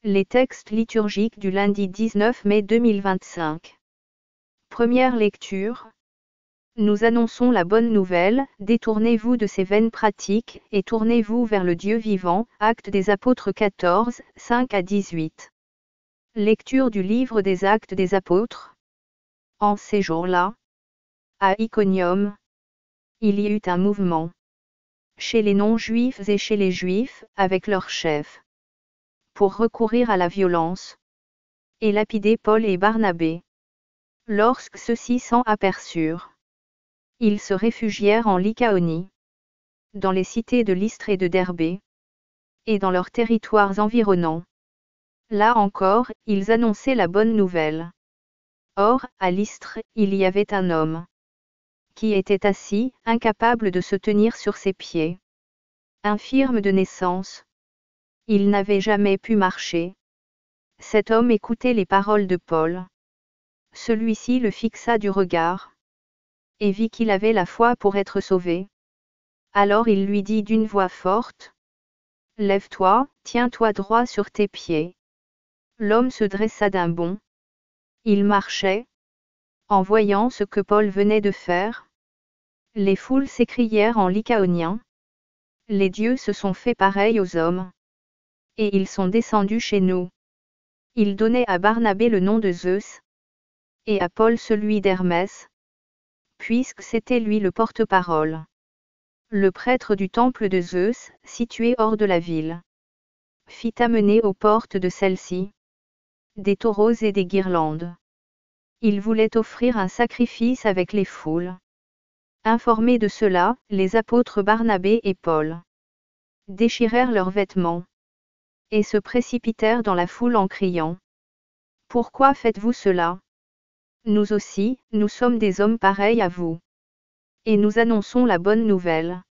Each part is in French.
Les textes liturgiques du lundi 19 mai 2025. Première lecture. Nous annonçons la bonne nouvelle, détournez-vous de ces vaines pratiques, et tournez-vous vers le Dieu vivant. Actes des Apôtres 14, 5-18. Lecture du livre des Actes des Apôtres. En ces jours-là, à Iconium, il y eut un mouvement. Chez les non-juifs et chez les juifs, avec leurs chefs. Pour recourir à la violence. Et lapider Paul et Barnabé. Lorsque ceux-ci s'en aperçurent, ils se réfugièrent en Lycaonie, dans les cités de Lystre et de Derbé, et dans leurs territoires environnants. Là encore, ils annonçaient la bonne nouvelle. Or, à Lystre, il y avait un homme qui était assis, incapable de se tenir sur ses pieds. Infirme de naissance. Il n'avait jamais pu marcher. Cet homme écoutait les paroles de Paul. Celui-ci le fixa du regard, et vit qu'il avait la foi pour être sauvé. Alors il lui dit d'une voix forte: « Lève-toi, tiens-toi droit sur tes pieds. » L'homme se dressa d'un bond. Il marchait. En voyant ce que Paul venait de faire, les foules s'écrièrent en lycaonien: « Les dieux se sont fait pareils aux hommes. Et ils sont descendus chez nous. » Ils donnaient à Barnabé le nom de Zeus, et à Paul celui d'Hermès, puisque c'était lui le porte-parole. Le prêtre du temple de Zeus, situé hors de la ville, fit amener aux portes de celle-ci des taureaux et des guirlandes. Il voulait offrir un sacrifice avec les foules. Informés de cela, les apôtres Barnabé et Paul déchirèrent leurs vêtements et se précipitèrent dans la foule en criant: « Pourquoi faites-vous cela? Nous aussi, nous sommes des hommes pareils à vous. Et nous annonçons la bonne nouvelle.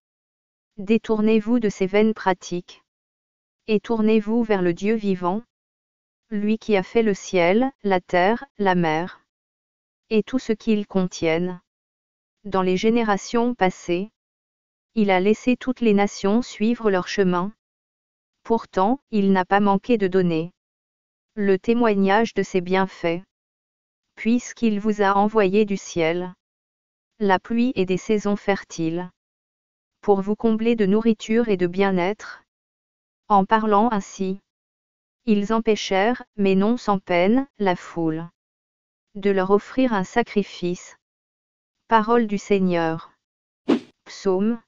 Détournez-vous de ces vaines pratiques. Et tournez-vous vers le Dieu vivant, lui qui a fait le ciel, la terre, la mer, et tout ce qu'ils contiennent. Dans les générations passées, il a laissé toutes les nations suivre leur chemin. Pourtant, il n'a pas manqué de donner le témoignage de ses bienfaits, puisqu'il vous a envoyé du ciel la pluie et des saisons fertiles, pour vous combler de nourriture et de bien-être. En parlant ainsi, ils empêchèrent, mais non sans peine, la foule de leur offrir un sacrifice. Parole du Seigneur. Psaume.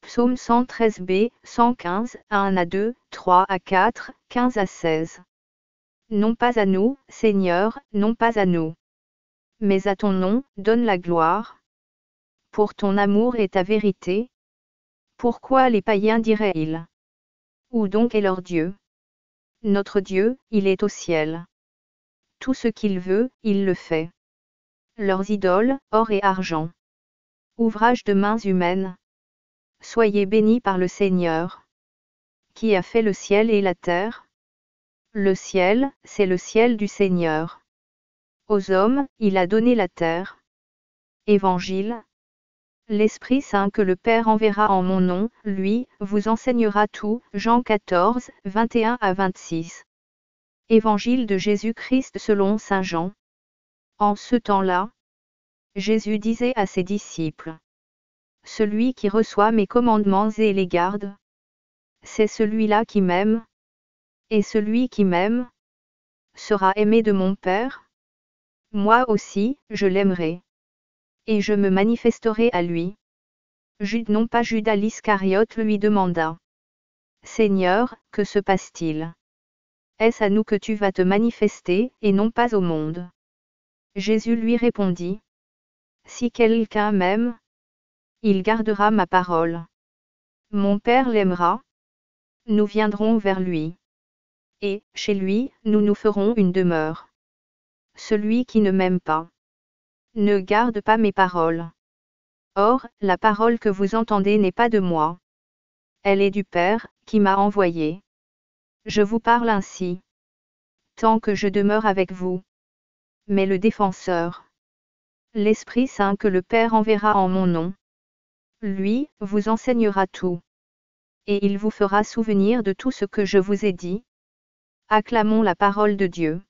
Psaume 113b, 115, 1-2, 3-4, 15-16. Non pas à nous, Seigneur, non pas à nous. Mais à ton nom, donne la gloire. Pour ton amour et ta vérité. Pourquoi les païens diraient-ils? Où donc est leur Dieu? Notre Dieu, il est au ciel. Tout ce qu'il veut, il le fait. Leurs idoles, or et argent. Ouvrage de mains humaines. Soyez bénis par le Seigneur. Qui a fait le ciel et la terre? Le ciel, c'est le ciel du Seigneur. Aux hommes, il a donné la terre. Évangile. L'Esprit Saint que le Père enverra en mon nom, lui, vous enseignera tout. Jean 14, 21-26. Évangile de Jésus-Christ selon saint Jean. En ce temps-là, Jésus disait à ses disciples: « Celui qui reçoit mes commandements et les garde, c'est celui-là qui m'aime. Et celui qui m'aime sera aimé de mon Père. Moi aussi, je l'aimerai. Et je me manifesterai à lui. » Jude non pas Judas l'Iscariote lui demanda: « Seigneur, que se passe-t-il? Est-ce à nous que tu vas te manifester, et non pas au monde? » Jésus lui répondit: « Si quelqu'un m'aime, il gardera ma parole. Mon Père l'aimera. Nous viendrons vers lui. Et, chez lui, nous nous ferons une demeure. Celui qui ne m'aime pas ne garde pas mes paroles. Or, la parole que vous entendez n'est pas de moi. Elle est du Père, qui m'a envoyé. Je vous parle ainsi, tant que je demeure avec vous. Mais le Défenseur, l'Esprit Saint que le Père enverra en mon nom, lui, vous enseignera tout. Et il vous fera souvenir de tout ce que je vous ai dit. Acclamons la parole de Dieu.